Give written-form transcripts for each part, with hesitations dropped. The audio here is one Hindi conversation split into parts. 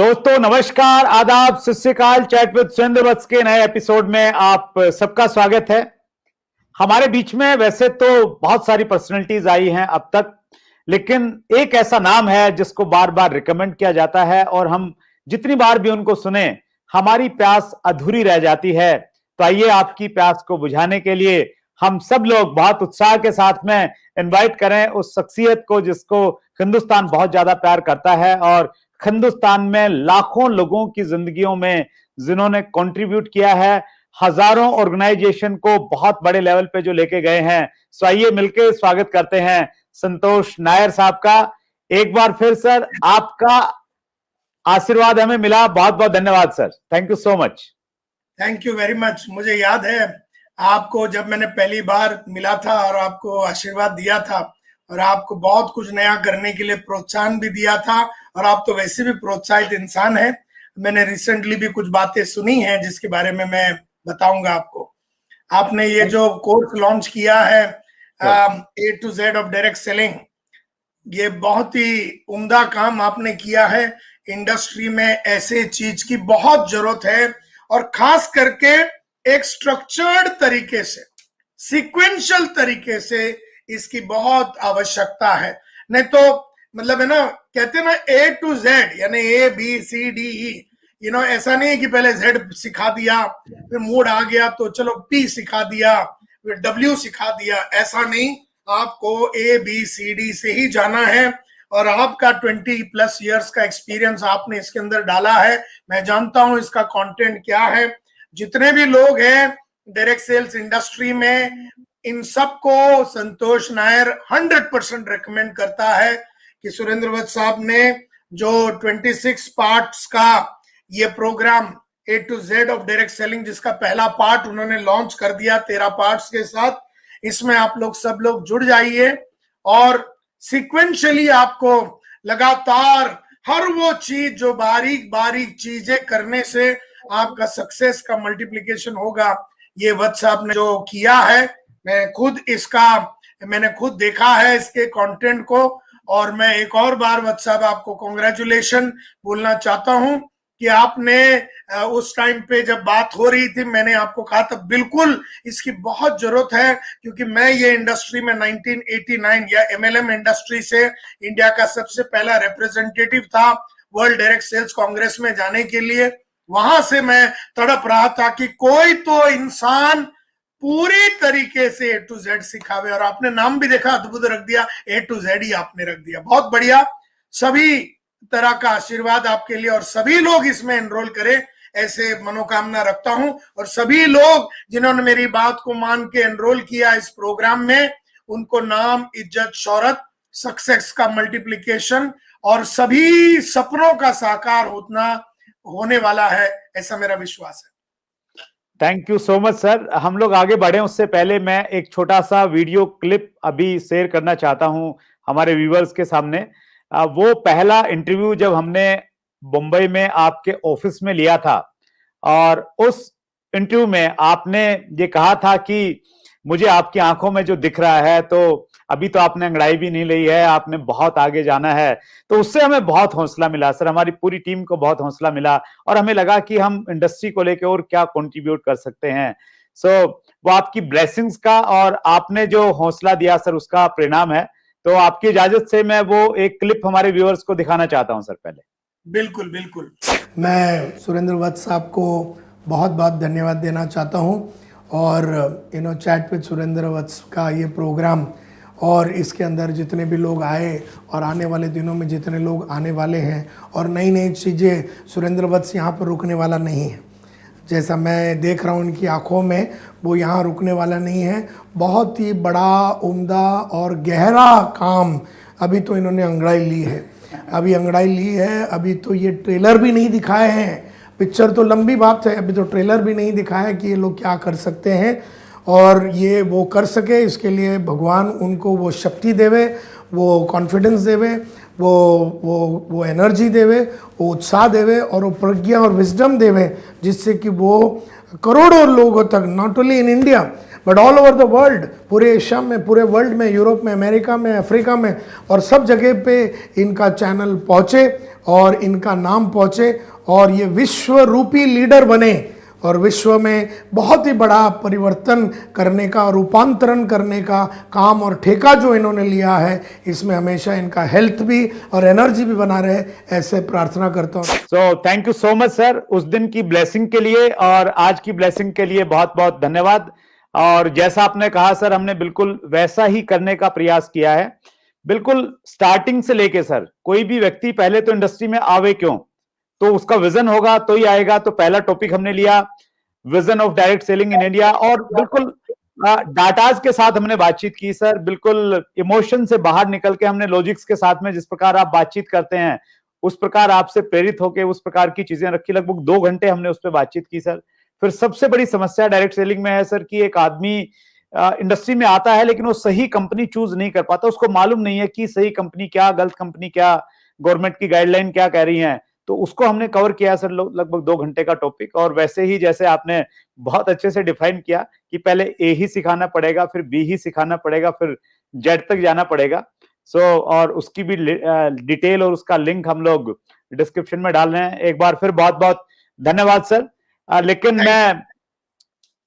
दोस्तों नमस्कार, आदाब, सत श्री अकाल। चैट विद सुरेंद्र वत्स के नए एपिसोड में आप सबका स्वागत है। हमारे बीच में वैसे तो बहुत सारी पर्सनैलिटीज आई हैं अब तक, लेकिन एक ऐसा नाम है जिसको बार बार रिकमेंड किया जाता है और हम जितनी बार भी उनको सुने हमारी प्यास अधूरी रह जाती है। तो आइए आपकी प्यास को बुझाने के लिए हम सब लोग बहुत उत्साह के साथ में इनवाइट करें उस शख्सियत को जिसको हिंदुस्तान बहुत ज्यादा प्यार करता है और हिंदुस्तान में लाखों लोगों की जिंदगियों में जिन्होंने कंट्रीब्यूट किया है, हजारों ऑर्गेनाइजेशन को बहुत बड़े लेवल पे जो लेके गए हैं। सो आइए मिलकर स्वागत करते हैं संतोष नायर साहब का। एक बार फिर सर आपका आशीर्वाद हमें मिला, बहुत बहुत धन्यवाद sir. Thank you so much. Thank you very much. मुझे याद है आपको जब मैंने पहली बार मिला था और आपको आशीर्वाद दिया था और आपको बहुत कुछ नया करने के लिए प्रोत्साहन भी दिया था, और आप तो वैसे भी प्रोत्साहित इंसान हैं। मैंने रिसेंटली भी कुछ बातें सुनी हैं जिसके बारे में मैं बताऊंगा आपको। आपने ये जो कोर्स लॉन्च किया है A to Z of direct selling, ये बहुत ही उम्दा काम आपने किया है। इंडस्ट्री में ऐसे चीज की बहुत जरूरत है और खास करके एक स्ट्रक्चर्ड तरीके से, सीक्वेंशियल तरीके से इसकी बहुत आवश्यकता है। नहीं तो मतलब है ना, कहते हैं ना A to Z, यानी A B C D E, ऐसा नहीं है कि पहले Z सिखा दिया फिर मूड आ गया तो चलो P सिखा दिया फिर W सिखा दिया। ऐसा नहीं, आपको A B C D से ही जाना है। और आपका 20+ इयर्स का एक्सपीरियंस आपने इसके अंदर डाला है। मैं जानता हूं इसका कंटेंट क्या है। जितने भी लोग हैं डायरेक्ट सेल्स इंडस्ट्री में, इन सबको संतोष नायर 100% रेकमेंड करता है कि सुरेंद्र वत्स साहब ने जो 26 पार्ट्स का ये programme A to Z of direct selling, जिसका पहला पार्ट उन्होंने लॉन्च कर दिया 13 पार्ट्स के साथ, इसमें आप लोग सब लोग जुड़ जाइए और सीक्वेंशियली आपको लगातार हर वो चीज जो बारीक बारीक चीजें करने से आपका सक्सेस का मल्टीप्लिकेशन होगा, ये वत्स साहब ने जो किया है, मैंने खुद देखा है इसके कंटेंट को। और मैं एक और बार वत्स साहब आपको कांग्रेचुलेशन बोलना चाहता हूं कि आपने उस टाइम पे जब बात हो रही थी, मैंने आपको कहा था बिल्कुल इसकी बहुत जरूरत है, क्योंकि मैं ये इंडस्ट्री में 1989 या MLM इंडस्ट्री से इंडिया का सबसे पहला रिप्रेजेंटेटिव था वर्ल्ड डायरेक्ट सेल्स कांग्रेस में जाने के लिए। वहां से मैं तड़प रहा था कि कोई तो इंसान पूरी तरीके से A to Z सिखावे, और आपने नाम भी देखा, अद्भुत रख दिया, A to Z ही आपने रख दिया। बहुत बढ़िया। सभी तरह का आशीर्वाद आपके लिए और सभी लोग इसमें एनरोल करें, ऐसे मनोकामना रखता हूं। और सभी लोग जिन्होंने मेरी बात को मान के एनरोल किया इस प्रोग्राम में, उनको नाम, इज्जत, शोहरत, सक्सेस का मल्टीप्लिकेशन और सभी सपनों का साकार होने वाला है, ऐसा मेरा विश्वास है। Thank you so much sir. हम लोग आगे बढ़े उससे पहले मैं एक छोटा सा वीडियो क्लिप अभी शेयर करना चाहता हूं हमारे व्यूअर्स के सामने। वो पहला इंटरव्यू जब हमने मुंबई में आपके ऑफिस में लिया था, और उस इंटरव्यू में आपने ये कहा था कि मुझे आपकी आंखों में जो दिख रहा है, तो अभी तो आपने अंगड़ाई भी नहीं ली है, आपने बहुत आगे जाना है। तो उससे हमें बहुत हौसला मिला सर, हमारी पूरी टीम को बहुत हौसला मिला और हमें लगा कि हम इंडस्ट्री को लेकर और क्या कंट्रीब्यूट कर सकते हैं। वो आपकी ब्लेसिंग्स का और आपने जो हौसला दिया सर, उसका परिणाम है। तो आपकी इजाजत से मैं वो एक क्लिप हमारे व्यूअर्स को दिखाना चाहता हूं सर पहले। बिल्कुल बिल्कुल। मैं सुरेंद्र वत्स साहब को बहुत बहुत धन्यवाद देना चाहता हूं, और चैट विद सुरेंद्र वत्स का ये प्रोग्राम और इसके अंदर जितने भी लोग आए और आने वाले दिनों में जितने लोग आने वाले हैं, और नई नई चीज़ें, सुरेंद्र वत्स यहाँ पर रुकने वाला नहीं है। जैसा मैं देख रहा हूँ उनकी आंखों में, वो यहाँ रुकने वाला नहीं है। बहुत ही बड़ा, उम्दा और गहरा काम अभी तो इन्होंने अंगड़ाई ली है, अभी तो ये ट्रेलर भी नहीं दिखाए हैं। पिक्चर तो लंबी बात है, अभी तो ट्रेलर भी नहीं दिखाया कि ये लोग क्या कर सकते हैं, और ये वो कर सके इसके लिए भगवान उनको वो शक्ति देवे, वो कॉन्फिडेंस देवे, वो एनर्जी देवे, वो उत्साह देवे, और वो प्रज्ञा और विजडम देवे, जिससे कि वो करोड़ों लोगों तक, not only in India but all over the world, पूरे एशिया में, पूरे वर्ल्ड में, यूरोप में, अमेरिका में, अफ्रीका में और सब जगह पे इनका चैनल पहुँचे और इनका नाम पहुँचे और ये विश्व रूपी लीडर बने और विश्व में बहुत ही बड़ा परिवर्तन करने का, रूपांतरण करने का काम और ठेका जो इन्होंने लिया है, इसमें हमेशा इनका हेल्थ भी और एनर्जी भी बना रहे, ऐसे प्रार्थना करता हूँ। So thank you so much sir, उस दिन की ब्लेसिंग के लिए और आज की ब्लेसिंग के लिए बहुत बहुत धन्यवाद। और जैसा आपने कहा सर, हमने बिल्कुल वैसा ही करने का प्रयास किया है, बिल्कुल स्टार्टिंग से लेके सर। कोई भी व्यक्ति पहले तो इंडस्ट्री में आवे क्यों, तो उसका विजन होगा तो ही आएगा। तो पहला टॉपिक हमने लिया vision of direct selling in India और बिल्कुल डाटाज के साथ हमने बातचीत की सर, बिल्कुल इमोशन से बाहर निकल के हमने लॉजिक्स के साथ में, जिस प्रकार आप बातचीत करते हैं उस प्रकार आपसे प्रेरित होकर उस प्रकार की चीजें रखी। लगभग 2 घंटे हमने उस पर बातचीत की सर। फिर सबसे बड़ी समस्या डायरेक्ट सेलिंग में है सर कि एक आदमी इंडस्ट्री में आता है लेकिन वो सही कंपनी चूज नहीं कर पाता, उसको मालूम नहीं है कि सही कंपनी क्या, गलत कंपनी क्या, गवर्नमेंट की गाइडलाइन क्या कह रही है। तो उसको हमने कवर किया सर लगभग 2 घंटे का टॉपिक। और वैसे ही जैसे आपने बहुत अच्छे से डिफाइन किया कि पहले ए ही सिखाना पड़ेगा, फिर बी ही सिखाना पड़ेगा, फिर जेड तक जाना पड़ेगा। सो और उसकी भी डिटेल और उसका लिंक हम लोग डिस्क्रिप्शन में डाल रहे हैं। एक बार फिर बहुत बहुत धन्यवाद सर। लेकिन मैं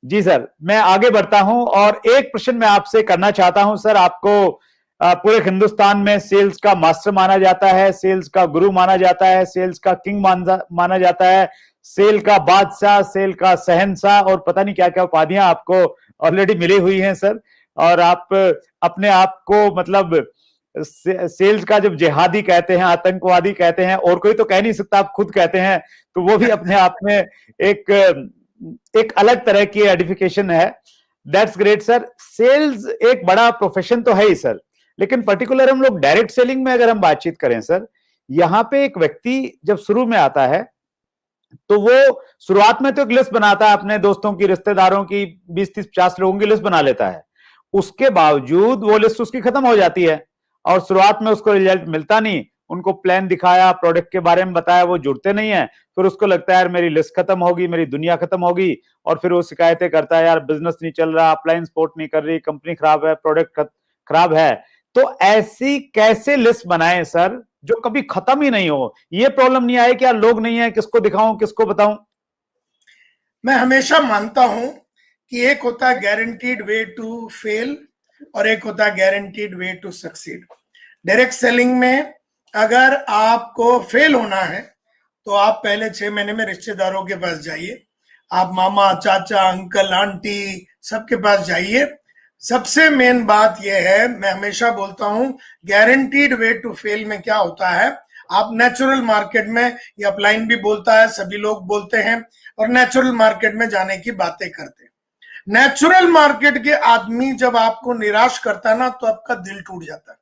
जी सर, मैं आगे बढ़ता हूं और एक प्रश्न मैं आपसे करना चाहता हूं सर। आपको पूरे हिंदुस्तान में सेल्स का मास्टर माना जाता है, सेल्स का गुरु माना जाता है, सेल्स का किंग माना जाता है, सेल का बादशाह, सेल का शहंशाह और पता नहीं क्या क्या उपाधियां आपको ऑलरेडी मिली हुई हैं सर। और आप अपने आप को मतलब सेल्स का जब जिहादी कहते हैं, आतंकवादी कहते हैं, और कोई तो कह नहीं सकता, आप खुद कहते हैं, तो वो भी अपने आप में एक अलग तरह की एडिफिकेशन है। That's great sir. सेल्स एक बड़ा प्रोफेशन तो है ही सर, लेकिन पर्टिकुलर हम लोग डायरेक्ट सेलिंग में अगर हम बातचीत करें सर, यहां पे एक व्यक्ति जब शुरू में आता है तो वो शुरुआत में तो एक लिस्ट बनाता है अपने दोस्तों की, रिश्तेदारों की, 20, 30, 50 लोगों की लिस्ट बना लेता है। उसके बावजूद वो लिस्ट उसकी खत्म हो जाती है और शुरुआत में उसको रिजल्ट मिलता नहीं। उनको प्लान दिखाया, प्रोडक्ट के बारे में बताया, वो जुड़ते नहीं है। फिर उसको लगता है यार मेरी लिस्ट खत्म होगी, मेरी दुनिया खत्म होगी, और फिर वो शिकायतें करता है, यार बिजनेस नहीं चल रहा, अप्लायंस सपोर्ट नहीं कर रही, कंपनी खराब है, प्रोडक्ट खराब है। तो ऐसी कैसे लिस्ट बनाएं सर जो कभी खत्म ही नहीं हो, ये प्रॉब्लम नहीं आए कि यार लोग नहीं है, किसको दिखाऊं, किसको बताऊं। मैं हमेशा मानता हूं कि एक होता है गारंटीड वे टू फेल और एक होता है guaranteed way to succeed. Direct selling में अगर आपको फेल होना है तो आप पहले 6 महीने में रिश्तेदारों के पास जाइए, आप मामा, चाचा, अंकल, आंटी सबके पास जाइए। सबसे मेन बात यह है, मैं हमेशा बोलता हूं, गारंटीड वे टू फेल में क्या होता है, आप नेचुरल मार्केट में, ये अपलाइन भी बोलता है, सभी लोग बोलते हैं, और नेचुरल मार्केट में जाने की बातें करते हैं। नेचुरल मार्केट के आदमी जब आपको निराश करता है ना, तो आपका दिल टूट जाता है।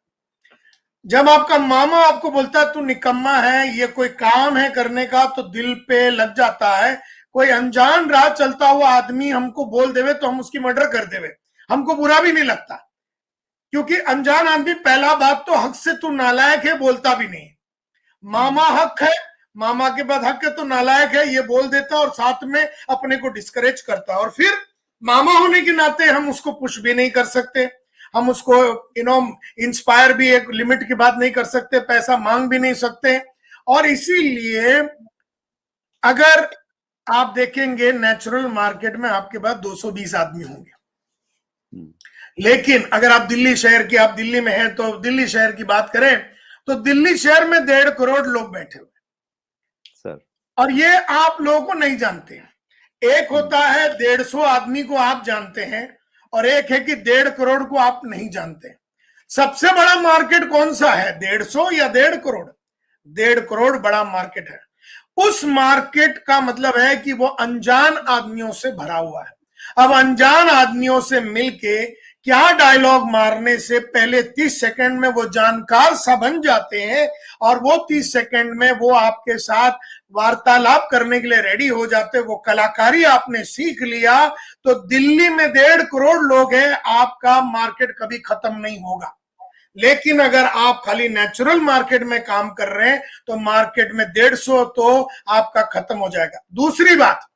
जब आपका मामा आपको बोलता है तू निकम्मा है, ये कोई काम है करने का, तो दिल पे लग जाता है। कोई अनजान राह चलता हुआ आदमी हमको बोल देवे तो हम उसकी मर्डर कर देवे, हमको बुरा भी नहीं लगता, क्योंकि अनजान आदमी पहला बात तो हक से तू नालायक है बोलता भी नहीं। मामा हक है, मामा के बाद हक है तो नालायक है ये बोल देता और साथ में अपने को डिस्करेज करता। और फिर मामा होने के नाते हम उसको पुश भी नहीं कर सकते, हम उसको इंस्पायर भी एक लिमिट की बात नहीं कर सकते, पैसा मांग भी नहीं सकते। और इसीलिए अगर आप देखेंगे नेचुरल मार्केट में आपके पास 220 आदमी होंगे, लेकिन अगर आप दिल्ली शहर की, आप दिल्ली में हैं तो दिल्ली शहर की बात करें तो दिल्ली शहर में 1.5 करोड़ लोग बैठे हुए सर, और ये आप लोगों को नहीं जानते। एक होता है 150 आदमी को आप जानते हैं और एक है कि 1.5 करोड़ को आप नहीं जानते। सबसे बड़ा मार्केट कौन सा है, 150 या 1.5 करोड़? 1.5 करोड़ बड़ा मार्केट है। उस मार्केट का मतलब है कि वो अनजान आदमियों से भरा हुआ है। अब अनजान आदमियों से मिलके क्या डायलॉग मारने से पहले 30 सेकंड में वो जानकार सा बन जाते हैं और वो 30 सेकंड में वो आपके साथ वार्तालाप करने के लिए रेडी हो जाते हैं। वो कलाकारी आपने सीख लिया तो दिल्ली में 1.5 करोड़ लोग हैं, आपका मार्केट कभी खत्म नहीं होगा। लेकिन अगर आप खाली नेचुरल मार्केट में काम कर रहे हैं तो मार्केट में 150 तो आपका खत्म हो जाएगा। दूसरी बात,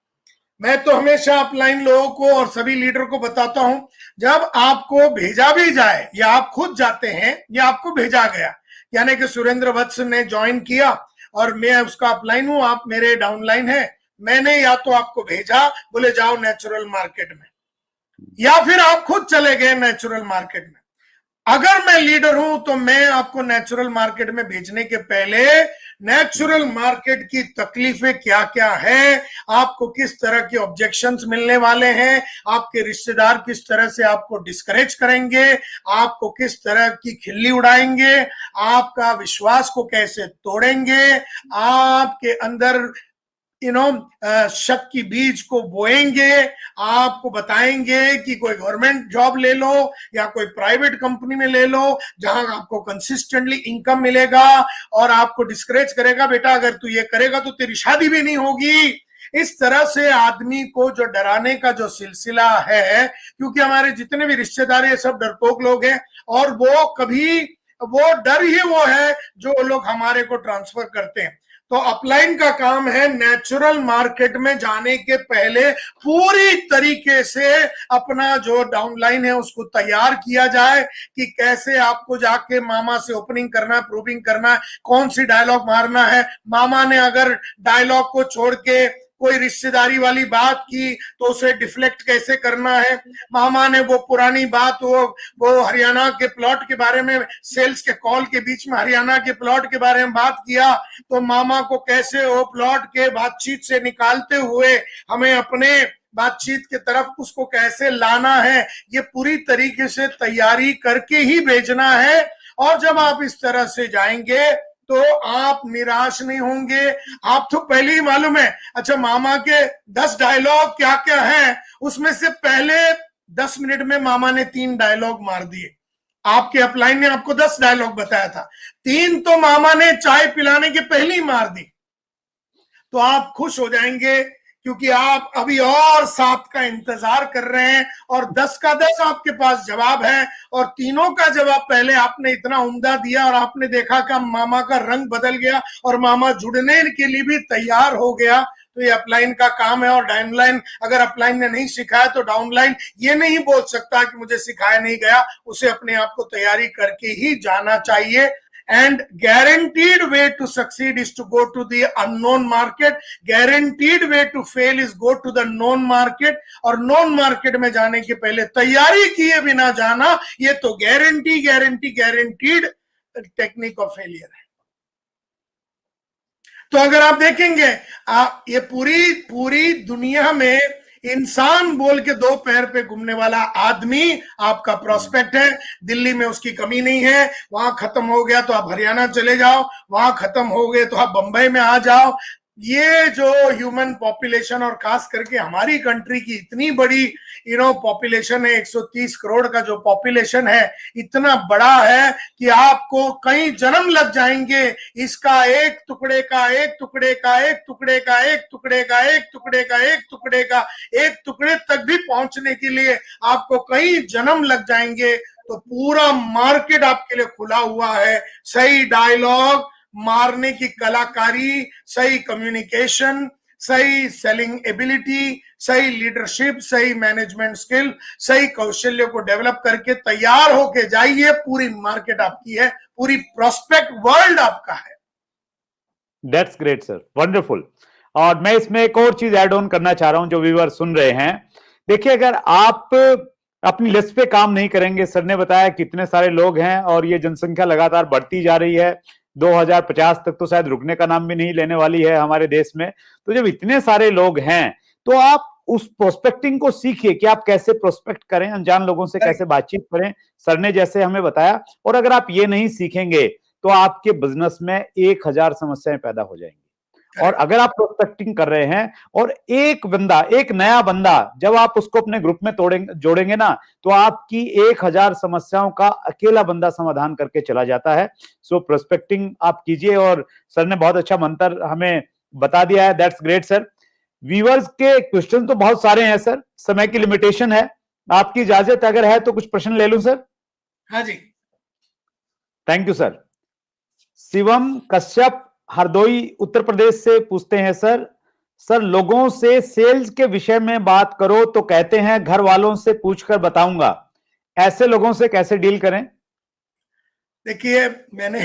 मैं तो हमेशा अपलाइन लोगों को और सभी लीडर को बताता हूं, जब आपको भेजा भी जाए या आप खुद जाते हैं या आपको भेजा गया, यानी कि सुरेंद्र वत्स ने ज्वाइन किया और मैं उसका अपलाइन हूं, आप मेरे डाउनलाइन है, मैंने या तो आपको भेजा, बोले जाओ नेचुरल मार्केट में, या फिर आप खुद चले गए नेचुरल मार्केट में। अगर मैं लीडर हूं तो मैं आपको नेचुरल मार्केट में भेजने के पहले नेचुरल मार्केट की तकलीफें क्या क्या है, आपको किस तरह के ऑब्जेक्शंस मिलने वाले हैं, आपके रिश्तेदार किस तरह से आपको डिस्करेज करेंगे, आपको किस तरह की खिल्ली उड़ाएंगे, आपका विश्वास को कैसे तोड़ेंगे, आपके अंदर शक की बीज को बोएंगे, आपको बताएंगे कि कोई गवर्नमेंट जॉब ले लो या कोई प्राइवेट कंपनी में ले लो जहां आपको कंसिस्टेंटली इनकम मिलेगा, और आपको डिस्करेज करेगा, बेटा अगर तू ये करेगा तो तेरी शादी भी नहीं होगी। इस तरह से आदमी को जो डराने का जो सिलसिला है, क्योंकि हमारे जितने भी रिश्तेदार ये सब डरपोक लोग हैं, और वो डर ही वो है जो लोग हमारे को ट्रांसफर करते हैं। तो अपलाइन का काम है नेचुरल मार्केट में जाने के पहले पूरी तरीके से अपना जो डाउनलाइन है उसको तैयार किया जाए कि कैसे आपको जाके मामा से ओपनिंग करना है, प्रूविंग करना है, कौन सी डायलॉग मारना है। मामा ने अगर डायलॉग को छोड़ के कोई रिश्तेदारी वाली बात की तो उसे डिफ्लेक्ट कैसे करना है। मामा ने वो पुरानी बात, वो हरियाणा के प्लॉट के बारे में, सेल्स के कॉल के बीच में हरियाणा के प्लॉट के बारे में बात किया, तो मामा को कैसे वो प्लॉट के बातचीत से निकालते हुए हमें अपने बातचीत की तरफ उसको कैसे लाना है, ये पूरी तरीके से तैयारी करके ही भेजना है। और जब आप इस तरह से जाएंगे तो आप निराश नहीं होंगे। आप तो पहले ही मालूम है, अच्छा मामा के 10 डायलॉग क्या क्या हैं, उसमें से पहले 10 मिनट में मामा ने 3 डायलॉग मार दिए। आपके अपलाइन ने आपको 10 डायलॉग बताया था, 3 तो मामा ने चाय पिलाने के पहले ही मार दी। तो आप खुश हो जाएंगे क्योंकि आप अभी और 7 का इंतजार कर रहे हैं, और 10 का 10 आपके पास जवाब है, और तीनों का जवाब पहले आपने इतना उम्दा दिया और आपने देखा कि मामा का रंग बदल गया और मामा जुड़ने के लिए भी तैयार हो गया। तो ये अपलाइन का काम है। और डाउनलाइन, अगर अपलाइन ने नहीं सिखाया तो डाउनलाइन ये नहीं बोल सकता कि मुझे सिखाया नहीं गया, उसे अपने आप को तैयारी करके ही जाना चाहिए। And guaranteed way to succeed is to go to the unknown market. Guaranteed way to fail is go to the known market. और known market में जाने के पहले तैयारी किए बिना जाना, ये तो guaranteed टेक्निक ऑफ फेलियर है। तो अगर आप देखेंगे, ये पूरी दुनिया में इंसान बोल के 2 पैर पे घूमने वाला आदमी आपका प्रोस्पेक्ट है। दिल्ली में उसकी कमी नहीं है, वहां खत्म हो गया तो आप हरियाणा चले जाओ, वहां खत्म हो गए तो आप बंबई में आ जाओ। ये जो ह्यूमन पॉपुलेशन, और खास करके हमारी कंट्री की इतनी बड़ी पॉपुलेशन है, 130 करोड़ का जो पॉपुलेशन है, इतना बड़ा है कि आपको कई जन्म लग जाएंगे इसका एक टुकड़े का एक टुकड़े का एक टुकड़े का एक टुकड़े का एक टुकड़े का एक टुकड़े का एक टुकड़े तक भी पहुंचने के लिए आपको कई जन्म लग जाएंगे। तो पूरा मार्केट आपके लिए खुला हुआ है। सही डायलॉग मारने की कलाकारी, सही कम्युनिकेशन, सही सेलिंग एबिलिटी, सही लीडरशिप, सही मैनेजमेंट स्किल, सही कौशल्य को डेवलप करके तैयार होके जाइए। पूरी मार्केट आपकी है, पूरी प्रोस्पेक्ट वर्ल्ड आपका है। That's great sir, wonderful. और मैं इसमें एक और चीज ऐड ऑन करना चाह रहा हूं जो व्यूअर सुन रहे हैं। देखिए, अगर आप अपनी लिस्ट पे काम नहीं करेंगे, सर ने बताया कितने सारे लोग हैं और ये जनसंख्या लगातार बढ़ती जा रही है, 2050 तक तो शायद रुकने का नाम भी नहीं लेने वाली है हमारे देश में। तो जब इतने सारे लोग हैं तो आप उस प्रोस्पेक्टिंग को सीखिए कि आप कैसे प्रोस्पेक्ट करें, अनजान लोगों से कैसे बातचीत करें, सर ने जैसे हमें बताया। और अगर आप ये नहीं सीखेंगे तो आपके बिजनेस में 1000 समस्याएं पैदा हो जाएंगी। और अगर आप प्रोस्पेक्टिंग कर रहे हैं और एक नया बंदा जब आप उसको अपने ग्रुप में जोड़ेंगे ना, तो आपकी 1000 समस्याओं का अकेला बंदा समाधान करके चला जाता है। सो प्रोस्पेक्टिंग आप कीजिए, और सर ने बहुत अच्छा मंत्र हमें बता दिया है। That's great sir. व्यूअर्स के क्वेश्चन तो बहुत सारे हैं सर, समय की लिमिटेशन है, आपकी इजाजत अगर है तो कुछ प्रश्न ले लूं सर। हाँ जी, thank you sir. Shivam Kashyap Hardoi Uttar Pradesh से पूछते हैं सर, सर, लोगों से सेल्स के विषय में बात करो तो कहते हैं घर वालों से पूछकर बताऊंगा, ऐसे लोगों से कैसे डील करें? देखिए, मैंने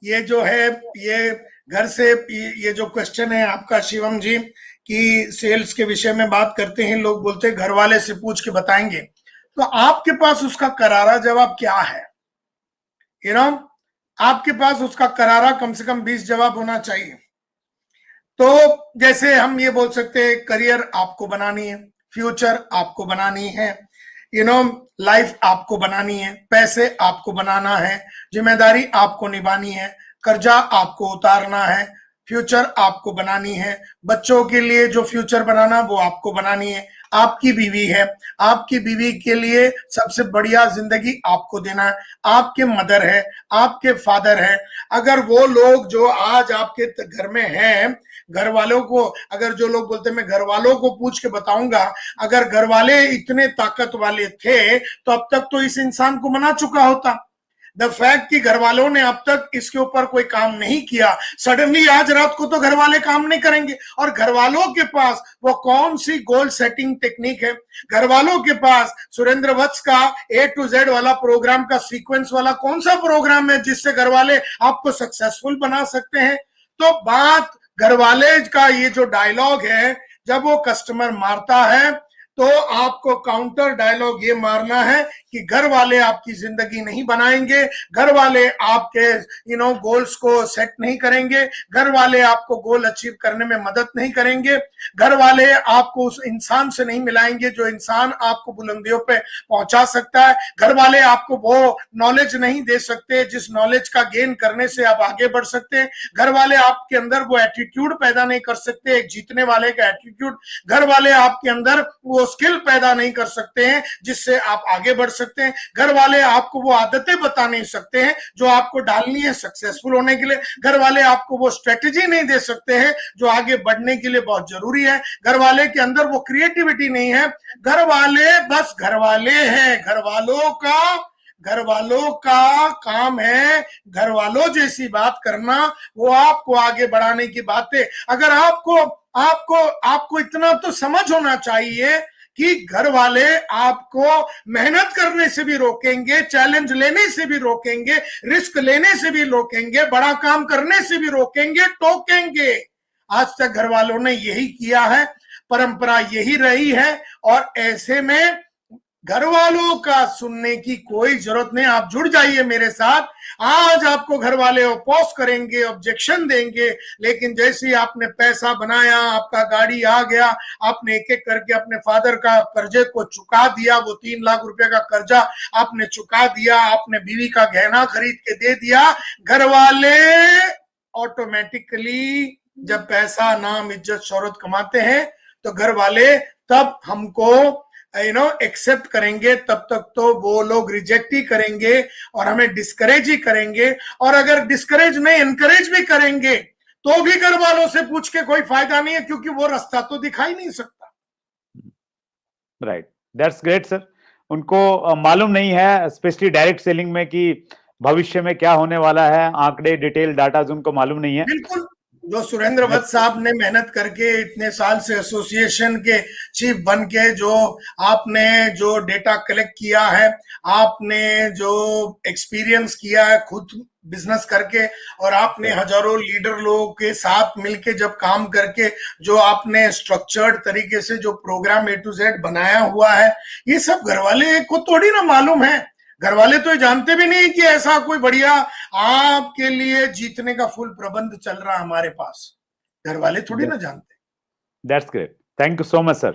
ये जो है, ये घर से ये जो क्वेश्चन है आपका शिवम जी, कि सेल्स के विषय में बात करते हैं लोग, बोलते हैं घर वाले से पूछ के बताएंगे, तो आपके पास उसका करारा जवाब क्या है? यू नो, आपके पास उसका करारा कम से कम 20 जवाब होना चाहिए। तो जैसे हम ये बोल सकते हैं, करियर आपको बनानी है, फ्यूचर आपको बनानी है, लाइफ आपको बनानी है, पैसे आपको बनाना है, जिम्मेदारी आपको निभानी है, कर्जा आपको उतारना है, फ्यूचर आपको बनानी है, बच्चों के लिए जो फ्यूचर बनाना वो आपको बनानी है, आपकी बीवी है, आपकी बीवी के लिए सबसे बढ़िया जिंदगी आपको देना है, आपके मदर है, आपके फादर है। अगर वो लोग जो आज आपके घर में हैं, घर वालों को, अगर जो लोग बोलते हैं मैं घर वालों को पूछ के बताऊंगा, अगर घर वाले इतने ताकत वाले थे तो अब तक तो इस इंसान को मना चुका होता। द फैक्ट कि घर वालों ने अब तक इसके ऊपर कोई काम नहीं किया, सडनली आज रात को तो घर वाले काम नहीं करेंगे। और घर वालों के पास वो कौन सी गोल सेटिंग टेक्निक है? घर वालों के पास सुरेंद्र वत्स का A to Z वाला प्रोग्राम का सीक्वेंस वाला कौन सा प्रोग्राम है जिससे घर वाले आपको सक्सेसफुल बना सकते हैं? तो बात घर वाले का ये जो डायलॉग है, जब वो कस्टमर मारता है तो आपको काउंटर डायलॉग ये मारना है कि घर वाले आपकी जिंदगी नहीं बनाएंगे, घर वाले आपके गोल्स को सेट नहीं करेंगे, घर वाले आपको गोल अचीव करने में मदद नहीं करेंगे, घर वाले आपको उस इंसान से नहीं मिलाएंगे जो इंसान आपको बुलंदियों पे पहुंचा सकता है, घर वाले आपको वो नॉलेज नहीं दे सकते जिस नॉलेज का गेन करने से आप आगे बढ़ सकते हैं, घर वाले आपके अंदर वो एटीट्यूड पैदा नहीं कर सकते, एक जीतने वाले का एटीट्यूड, घर वाले आपके अंदर वो स्किल पैदा नहीं कर सकते हैं जिससे आप आगे बढ़ सकते हैं, घर वाले आपको वो आदतें बता नहीं सकते हैं जो आपको डालनी है सक्सेसफुल होने के लिए, घर वाले आपको वो स्ट्रेटेजी नहीं दे सकते हैं जो आगे बढ़ने के लिए बहुत जरूरी है, घर वाले के अंदर वो क्रिएटिविटी नहीं है, घर वाले बस घर वाले हैं, घर वालों का काम है घर वालों जैसी बात करना, वो आपको आगे बढ़ाने की बातें। अगर आपको इतना तो समझ होना चाहिए कि घर वाले आपको मेहनत करने से भी रोकेंगे, चैलेंज लेने से भी रोकेंगे, रिस्क लेने से भी रोकेंगे, बड़ा काम करने से भी रोकेंगे, टोकेंगे। आज तक घर वालों ने यही किया है, परंपरा यही रही है, और ऐसे में घर वालों का सुनने की कोई जरूरत नहीं। आप जुड़ जाइए मेरे साथ, आज आपको घर वाले अपोज करेंगे, ऑब्जेक्शन देंगे, लेकिन जैसे ही आपने पैसा बनाया, आपका गाड़ी आ गया, आपने एक एक करके अपने फादर का कर्जे को चुका दिया, वो 3 लाख रुपए का कर्जा आपने चुका दिया, आपने बीवी का गहना खरीद के दे दिया, घर वाले ऑटोमेटिकली जब पैसा, नाम, इज्जत, शोहरत कमाते हैं तो घर वाले तब हमको एक्सेप्ट करेंगे, तब तक तो वो लोग रिजेक्ट ही करेंगे और हमें डिस्करेज ही करेंगे, और अगर डिस्करेज नहीं एनकरेज भी करेंगे तो भी घर वालों से पूछ के कोई फायदा नहीं है, क्योंकि वो रास्ता तो दिखाई नहीं सकता। Right, that's great sir. उनको मालूम नहीं है स्पेशली डायरेक्ट सेलिंग में कि भविष्य में क्या होने वाला है, आंकड़े, डिटेल, डाटा उनको मालूम नहीं है। बिल्कुल, जो सुरेंद्र वत्स साहब ने मेहनत करके इतने साल से एसोसिएशन के चीफ बन के जो आपने जो डेटा कलेक्ट किया है, आपने जो एक्सपीरियंस किया है खुद बिजनेस करके, और आपने हजारों लीडर लोगों के साथ मिलके जब काम करके जो आपने स्ट्रक्चर्ड तरीके से जो प्रोग्राम A to Z बनाया हुआ है, ये सब घरवाले को थोड़ी ना मालूम है। घर वाले तो जानते भी नहीं कि ऐसा कोई बढ़िया आपके लिए जीतने का फुल प्रबंध चल रहा है हमारे पास, घर वाले थोड़ी ना जानते। That's great, thank you so much sir.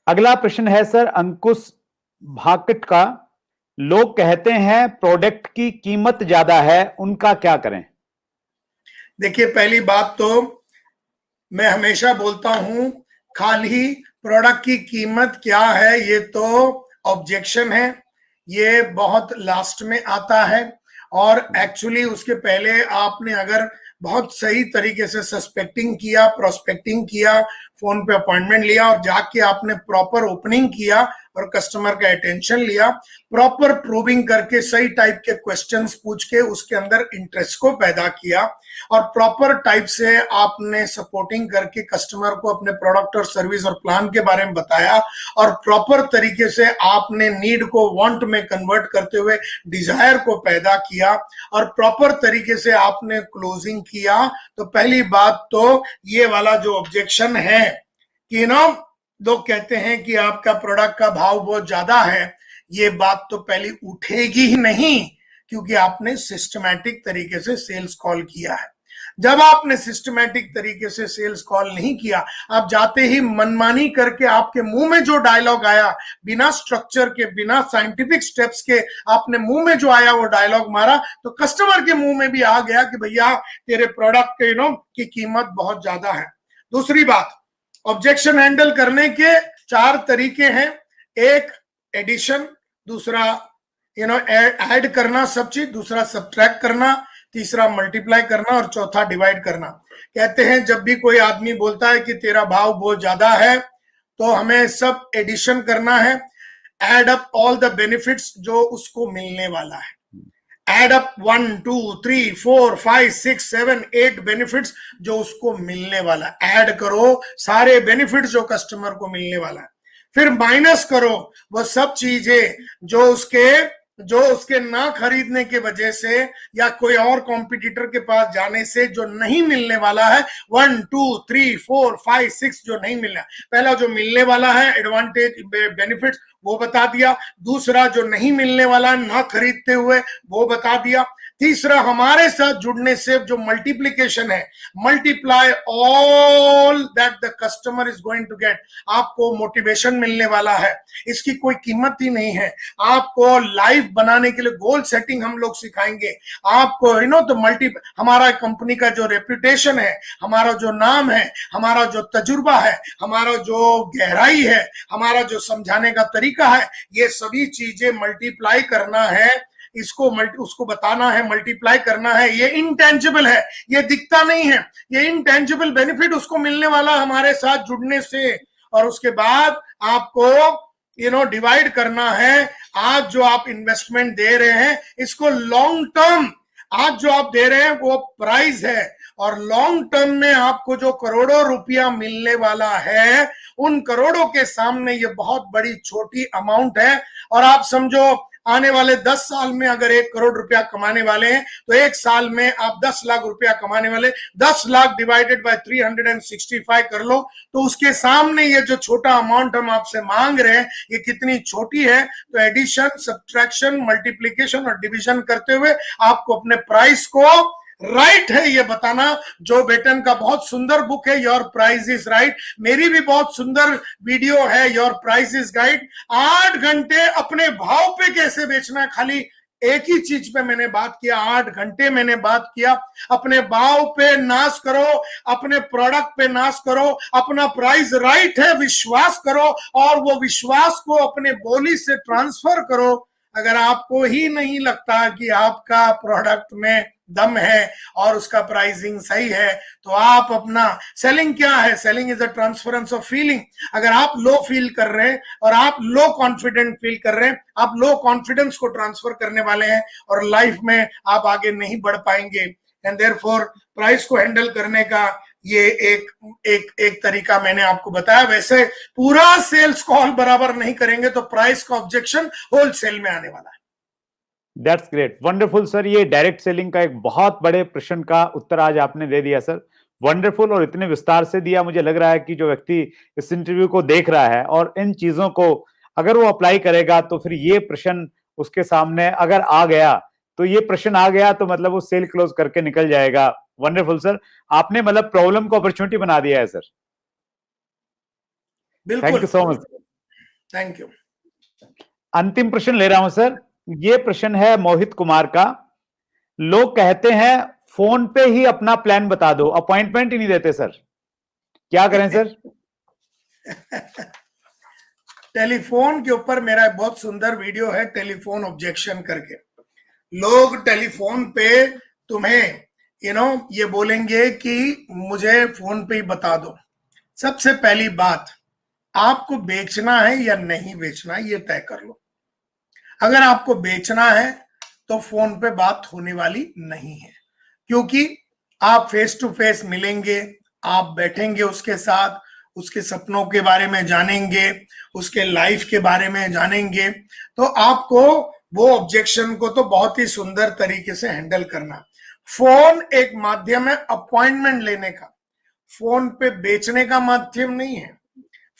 अगला प्रश्न है सर अंकुश भाकट का, लोग कहते हैं प्रोडक्ट की कीमत ज्यादा है, उनका क्या करें? देखिए, पहली बात तो मैं हमेशा बोलता हूं, खाली प्रोडक्ट की कीमत क्या है ये तो ऑब्जेक्शन है, ये बहुत लास्ट में आता है, और एक्चुअली उसके पहले आपने अगर बहुत सही तरीके से सस्पेक्टिंग किया, प्रोस्पेक्टिंग किया, फोन पे अपॉइंटमेंट लिया और जाके आपने प्रॉपर ओपनिंग किया और कस्टमर का अटेंशन लिया, प्रॉपर प्रोबिंग करके सही टाइप के क्वेश्चंस पूछ के उसके अंदर इंटरेस्ट को पैदा किया, और प्रॉपर टाइप से आपने सपोर्टिंग करके कस्टमर को अपने प्रोडक्ट और सर्विस और प्लान के बारे में बताया, और प्रॉपर तरीके से आपने नीड को वांट में कन्वर्ट करते हुए डिजायर को पैदा किया, और प्रॉपर तरीके से आपने क्लोजिंग किया। तो पहली बात तो ये वाला जो ऑब्जेक्शन है कि लोग कहते हैं कि आपका प्रोडक्ट का भाव बहुत ज्यादा है, ये बात तो पहले उठेगी ही नहीं, क्योंकि आपने सिस्टमैटिक तरीके से सेल्स कॉल किया है। जब आपने सिस्टमैटिक तरीके से सेल्स कॉल नहीं किया, आप जाते ही मनमानी करके आपके मुंह में जो डायलॉग आया, बिना स्ट्रक्चर के, बिना साइंटिफिक स्टेप्स के आपने मुंह में जो आया वो डायलॉग मारा, तो कस्टमर के मुंह में भी आ गया कि भैया तेरे प्रोडक्ट के की कीमत बहुत ज्यादा है। दूसरी बात, ऑब्जेक्शन हैंडल करने के 4 तरीके हैं। एक एडिशन, दूसरा ऐड करना सब चीज, दूसरा सब्ट्रैक्ट करना, तीसरा मल्टीप्लाई करना, और चौथा डिवाइड करना। कहते हैं जब भी कोई आदमी बोलता है कि तेरा भाव बहुत ज्यादा है, तो हमें सब एडिशन करना है, add up all the benefits जो उसको मिलने वाला है। एड अप 1 2 3 4 5 6 7 8 बेनिफिट्स जो उसको मिलने वाला, ऐड करो सारे बेनिफिट्स जो कस्टमर को मिलने वाला है। फिर माइनस करो वो सब चीजें जो उसके ना खरीदने के वजह से या कोई और कॉम्पिटिटर के पास जाने से जो नहीं मिलने वाला है। 1 2 3 4 5 6 जो नहीं मिलना, पहला जो मिलने वाला है एडवांटेज बेनिफिट्स वो बता दिया, दूसरा जो नहीं मिलने वाला ना खरीदते हुए वो बता दिया, तीसरा हमारे साथ जुड़ने से जो मल्टीप्लिकेशन है, multiply all that the customer is going to get, आपको मोटिवेशन मिलने वाला है, इसकी कोई कीमत ही नहीं है। आपको लाइफ बनाने के लिए गोल सेटिंग हम लोग सिखाएंगे आपको, तो हमारा कंपनी का जो रेपुटेशन है, हमारा जो नाम है, हमारा जो तजुर्बा है, हमारा जो गहराई है, हमारा जो समझाने का तरीका है, ये सभी चीजें मल्टीप्लाई करना है, उसको बताना है, मल्टीप्लाई करना है। ये इंटेंजिबल है, ये दिखता नहीं है, ये इंटेंजिबल बेनिफिट उसको मिलने वाला हमारे साथ जुड़ने से। और उसके बाद आपको डिवाइड करना है। आज जो आप इन्वेस्टमेंट दे रहे हैं इसको लॉन्ग टर्म, आज जो आप दे रहे हैं वो प्राइस है, और लॉन्ग टर्म में आपको जो करोड़ों रुपया मिलने वाला है, उन करोड़ों के सामने ये बहुत बड़ी छोटी अमाउंट है। और आप समझो आने वाले 10 साल में अगर 1 करोड़ रुपया कमाने वाले हैं, तो 1 साल में आप 10 लाख रुपया कमाने वाले, 10 लाख डिवाइडेड बाय 365 कर लो, तो उसके सामने ये जो छोटा अमाउंट हम आपसे मांग रहे हैं ये कितनी छोटी है। तो एडिशन, सब्ट्रैक्शन, मल्टीप्लिकेशन और डिवीजन करते हुए आपको अपने प्राइस को राइट है ये बताना। जो बेटन का बहुत सुंदर बुक है योर प्राइस इज राइट, मेरी भी बहुत सुंदर वीडियो है योर प्राइस इज गाइड। 8 घंटे अपने भाव पे कैसे बेचना है, खाली एक ही चीज पे मैंने बात किया, 8 घंटे मैंने बात किया। अपने भाव पे नाश करो, अपने प्रोडक्ट पे नाश करो, अपना प्राइस राइट है विश्वास करो, और वो विश्वास को अपने बोली से ट्रांसफर करो। अगर आपको ही नहीं लगता कि आपका प्रोडक्ट में दम है और उसका प्राइसिंग सही है, तो आप अपना सेलिंग क्या है, selling is a transference of feeling. अगर आप लो फील कर रहे हैं और आप लो कॉन्फिडेंट फील कर रहे हैं, आप लो कॉन्फिडेंस को ट्रांसफर करने वाले हैं और लाइफ में आप आगे नहीं बढ़ पाएंगे। एंड देयरफॉर प्राइस को हैंडल करने का ये एक तरीका मैंने आपको बताया। वैसे पूरा सेल्स कॉल बराबर नहीं करेंगे तो प्राइस का ऑब्जेक्शन होलसेल में आने वाला है। That's great, wonderful sir. ये डायरेक्ट सेलिंग का एक बहुत बड़े प्रश्न का उत्तर आज आपने दे दिया सर, वंडरफुल, और इतने विस्तार से दिया। मुझे लग रहा है कि जो व्यक्ति इस इंटरव्यू को देख रहा है और इन चीजों को अगर वो अप्लाई करेगा, तो फिर ये प्रश्न उसके सामने अगर आ गया, तो ये प्रश्न आ गया तो मतलब वो सेल क्लोज करके निकल जाएगा। वंडरफुल सर, आपने मतलब प्रॉब्लम को अपॉर्चुनिटी बना दिया है सर। बिल्कुल, thank you so much. Thank you. अंतिम प्रश्न ले रहा हूं सर। ये प्रश्न है मोहित कुमार का। लोग कहते हैं फोन पे ही अपना प्लान बता दो, अपॉइंटमेंट ही नहीं देते सर, क्या करें सर? टेलीफोन के ऊपर मेरा एक बहुत सुंदर वीडियो है, टेलीफोन ऑब्जेक्शन करके। लोग टेलीफोन पे तुम्हें ये बोलेंगे कि मुझे फोन पे ही बता दो। सबसे पहली बात, आपको बेचना है या नहीं बेचना ये तय कर लो। अगर आपको बेचना है तो फोन पे बात होने वाली नहीं है, क्योंकि आप फेस टू फेस मिलेंगे, आप बैठेंगे उसके साथ, उसके सपनों के बारे में जानेंगे, उसके लाइफ के बारे में जानेंगे, तो आपको वो ऑब्जेक्शन को तो बहुत ही सुंदर तरीके से हैंडल करना। फोन एक माध्यम है अपॉइंटमेंट लेने का, फोन पे बेचने का माध्यम नहीं है।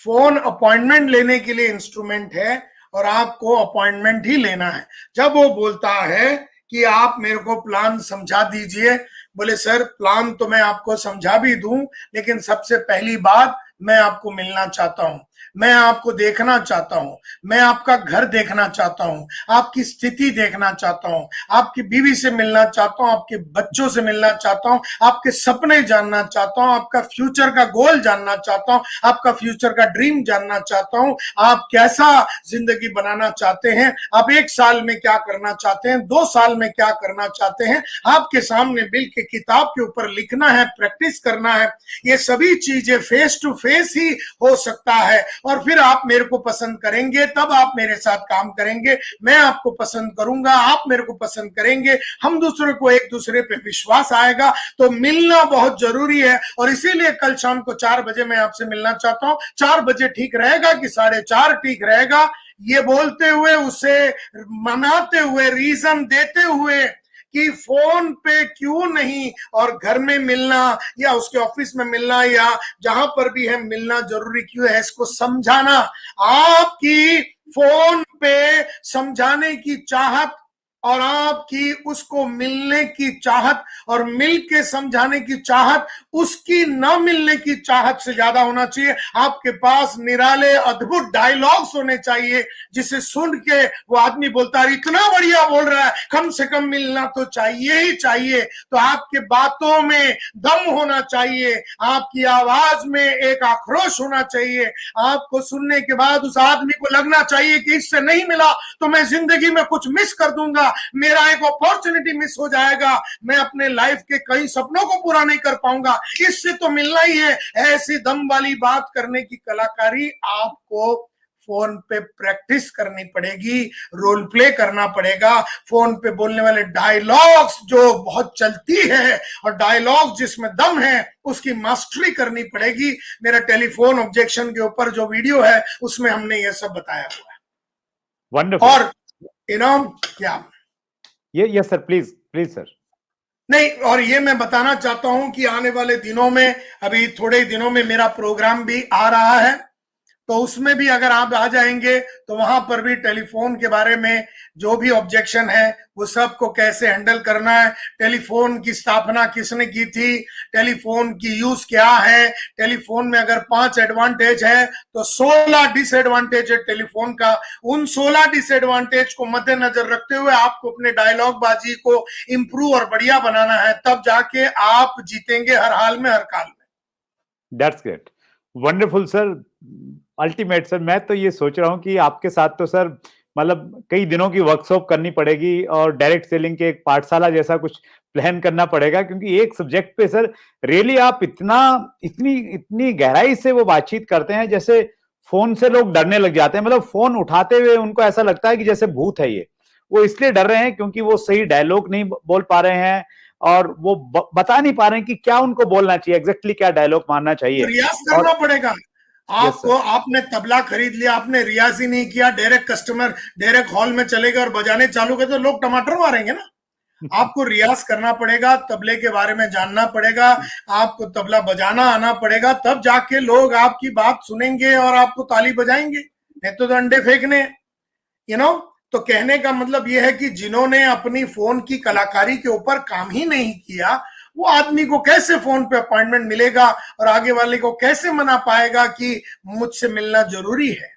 फोन अपॉइंटमेंट लेने के लिए इंस्ट्रूमेंट है और आपको अपॉइंटमेंट ही लेना है। जब वो बोलता है कि आप मेरे को प्लान समझा दीजिए, बोले सर प्लान तो मैं आपको समझा भी दूं, लेकिन सबसे पहली बात मैं आपको मिलना चाहता हूं, मैं आपको देखना चाहता हूं, मैं आपका घर देखना चाहता हूं, आपकी स्थिति देखना चाहता हूं, आपकी बीवी से मिलना चाहता हूं, आपके बच्चों से मिलना चाहता हूं, आपके सपने जानना चाहता हूं, आपका फ्यूचर का गोल जानना चाहता हूं, आपका फ्यूचर का ड्रीम जानना चाहता हूं, आप कैसा जिंदगी बनाना चाहते हैं, आप 1 साल में क्या करना चाहते हैं, 2 साल में क्या करना चाहते हैं, आपके सामने बिल के किताब के ऊपर लिखना है, प्रैक्टिस करना है। ये सभी चीजें फेस टू फेस ही हो सकता है। और फिर आप मेरे को पसंद करेंगे, तब आप मेरे साथ काम करेंगे, मैं आपको पसंद करूंगा, आप मेरे को पसंद करेंगे, हम दूसरे को एक दूसरे पे विश्वास आएगा। तो मिलना बहुत जरूरी है, और इसीलिए कल शाम को 4 बजे मैं आपसे मिलना चाहता हूं। 4 बजे ठीक रहेगा कि 4:30 ठीक रहेगा, ये बोलते हुए, उसे मनाते हुए, रीजन देते हुए कि फोन पे क्यों नहीं, और घर में मिलना या उसके ऑफिस में मिलना या जहां पर भी है मिलना जरूरी क्यों है, इसको समझाना। आपकी फोन पे समझाने की चाहत और आपकी उसको मिलने की चाहत और मिल के समझाने की चाहत उसकी न मिलने की चाहत से ज्यादा होना चाहिए। आपके पास निराले अद्भुत डायलॉग्स होने चाहिए, जिसे सुन के वो आदमी बोलता है इतना बढ़िया बोल रहा है, कम से कम मिलना तो चाहिए ही चाहिए। तो आपके बातों में दम होना चाहिए, आपकी आवाज में एक आक्रोश होना चाहिए, आपको सुनने के बाद उस आदमी को लगना चाहिए कि इससे नहीं मिला तो मैं जिंदगी में कुछ मिस कर दूंगा, मेरा एक अपॉर्चुनिटी मिस हो जाएगा, मैं अपने लाइफ के कई सपनों को पूरा नहीं कर पाऊंगा, इससे तो मिलना ही है। ऐसी दम वाली बात करने की कलाकारी आपको फोन पे प्रैक्टिस करनी पड़ेगी, रोल प्ले करना पड़ेगा। फोन पे बोलने वाले डायलॉग्स जो बहुत चलती है और डायलॉग जिसमें दम है, उसकी मास्टरी करनी पड़ेगी। मेरा टेलीफोन ऑब्जेक्शन के ऊपर जो वीडियो है उसमें हमने ये सब बताया हुआ है। वंडरफुल। और क्या ये yes sir, please please sir. नहीं, और ये मैं बताना चाहता हूं कि आने वाले दिनों में, अभी थोड़े दिनों में मेरा प्रोग्राम भी आ रहा है, तो उसमें भी अगर आप आ जाएंगे तो वहां पर भी टेलीफोन के बारे में जो भी ऑब्जेक्शन है वो सबको कैसे हैंडल करना है, टेलीफोन की स्थापना किसने की थी, टेलीफोन की यूज क्या है, टेलीफोन में अगर 5 एडवांटेज है तो 16 डिसएडवांटेज है टेलीफोन का। उन 16 डिसएडवांटेज को मद्देनजर रखते हुए आपको अपने डायलॉग बाजी को इंप्रूव और बढ़िया बनाना है, तब जाके आप जीतेंगे हर हाल में, हर काल में। That's great, wonderful sir, ultimate sir. मैं तो ये सोच रहा हूँ कि आपके साथ तो सर मतलब कई दिनों की वर्कशॉप करनी पड़ेगी और डायरेक्ट सेलिंग के एक पाठशाला जैसा कुछ प्लान करना पड़ेगा, क्योंकि एक सब्जेक्ट पे सर रियली आप इतनी इतनी गहराई से वो बातचीत करते हैं, जैसे फोन से लोग डरने लग जाते हैं। मतलब फोन उठाते हुए उनको ऐसा लगता है कि जैसे भूत है ये। वो इसलिए डर रहे हैं क्योंकि वो सही डायलॉग नहीं बोल पा रहे हैं और वो बता नहीं पा रहे हैं कि क्या उनको बोलना चाहिए, एग्जैक्टली क्या डायलॉग मारना चाहिए। रियाज करना पड़ेगा आपको। यस आपने तबला खरीद लिया, आपने रियाज ही नहीं किया, डायरेक्ट कस्टमर डायरेक्ट हॉल में चले गए और बजाने चालू कर तो लोग टमाटर मारेंगे ना। आपको रियाज करना पड़ेगा, तबले के बारे में जानना पड़ेगा, आपको तबला बजाना आना पड़ेगा, तब जाके लोग आपकी बात सुनेंगे और आपको ताली बजाएंगे, नहीं तो अंडे फेंकने, यू नो। तो कहने का मतलब यह है कि जिन्होंने अपनी फोन की कलाकारी के ऊपर काम ही नहीं किया, वो आदमी को कैसे फोन पे अपॉइंटमेंट मिलेगा और आगे वाले को कैसे मना पाएगा कि मुझसे मिलना जरूरी है,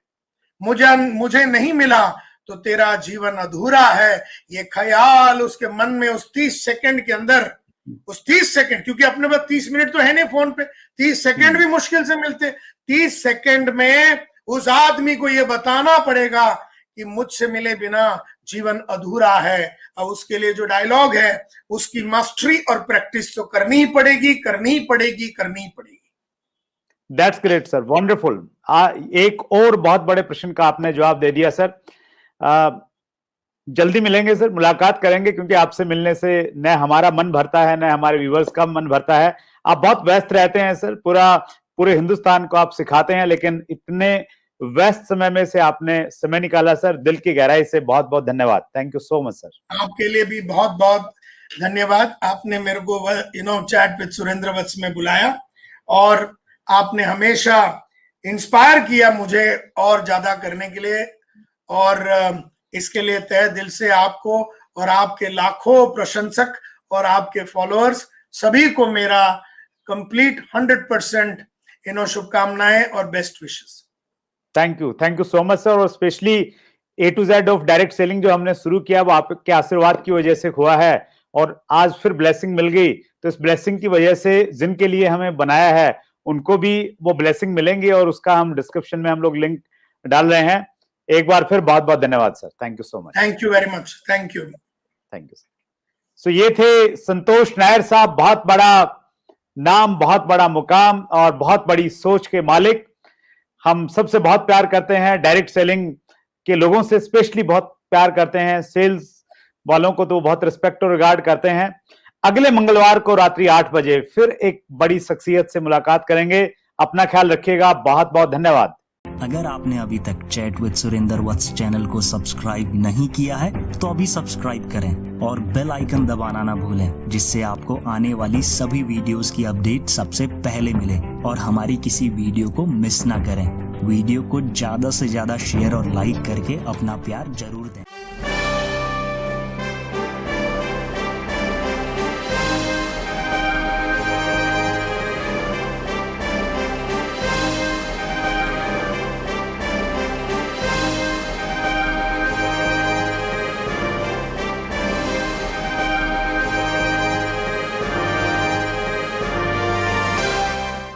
मुझे नहीं मिला तो तेरा जीवन अधूरा है। ये ख्याल उसके मन में उस 30 सेकंड के अंदर, उस 30 सेकंड, क्योंकि अपने पास 30 मिनट तो है नहीं फोन पे, 30 सेकंड भी मुश्किल से मिलते, 30 सेकंड में उस आदमी को यह बताना पड़ेगा कि मुझसे मिले बिना जीवन अधूरा है। और उसके लिए जो डायलॉग है उसकी मास्टरी और प्रैक्टिस तो करनी ही पड़ेगी, करनी ही पड़ेगी, करनी ही पड़ेगी। That's great sir, wonderful. एक और बहुत बड़े प्रश्न का आपने जवाब दे दिया सर। जल्दी मिलेंगे सर, मुलाकात करेंगे, क्योंकि आपसे मिलने से न हमारा मन भरता है, न हमारे व्यूवर्स का मन भरता है। आप बहुत व्यस्त रहते हैं सर, पूरे हिंदुस्तान को आप सिखाते हैं, लेकिन इतने व्यस्त समय में से आपने समय निकाला सर, दिल की गहराई से बहुत बहुत धन्यवाद। Thank you so much sir. आपके लिए भी बहुत बहुत धन्यवाद। आपने मेरे को चैट विद सुरेंद्र वत्स में बुलाया और आपने हमेशा इंस्पायर किया मुझे और ज्यादा करने के लिए, और इसके लिए तहे दिल से आपको और आपके लाखों प्रशंसक और आपके फॉलोअर्स सभी को मेरा कंप्लीट 100% शुभकामनाएं और best wishes. Thank you so much sir. और specially A to Z of direct selling जो हमने शुरू किया वो आपके आशीर्वाद की वजह से हुआ है, और आज फिर ब्लेसिंग मिल गई, तो इस ब्लेसिंग की वजह से जिनके लिए हमें बनाया है उनको भी वो ब्लेसिंग मिलेंगी, और उसका हम डिस्क्रिप्शन में हम लोग लिंक डाल रहे हैं। एक बार फिर बहुत बहुत धन्यवाद sir. Thank you so much. Thank you very much. Thank you sir. So ये थे संतोष नायर साहब, बहुत बड़ा नाम, बहुत बड़ा मुकाम और बहुत बड़ी सोच के मालिक। हम सबसे बहुत प्यार करते हैं, डायरेक्ट सेलिंग के लोगों से स्पेशली बहुत प्यार करते हैं, सेल्स वालों को तो बहुत रिस्पेक्ट और रिगार्ड करते हैं। अगले मंगलवार को रात्रि 8 बजे फिर एक बड़ी शख्सियत से मुलाकात करेंगे। अपना ख्याल रखिएगा। बहुत बहुत धन्यवाद। अगर आपने अभी तक chat with Surendra Vats channel को सब्सक्राइब नहीं किया है तो अभी सब्सक्राइब करें और बेल आइकन दबाना ना भूलें, जिससे आपको आने वाली सभी वीडियोस की अपडेट सबसे पहले मिले और हमारी किसी वीडियो को मिस ना करें। वीडियो को ज्यादा से ज्यादा शेयर और लाइक करके अपना प्यार जरूर दें।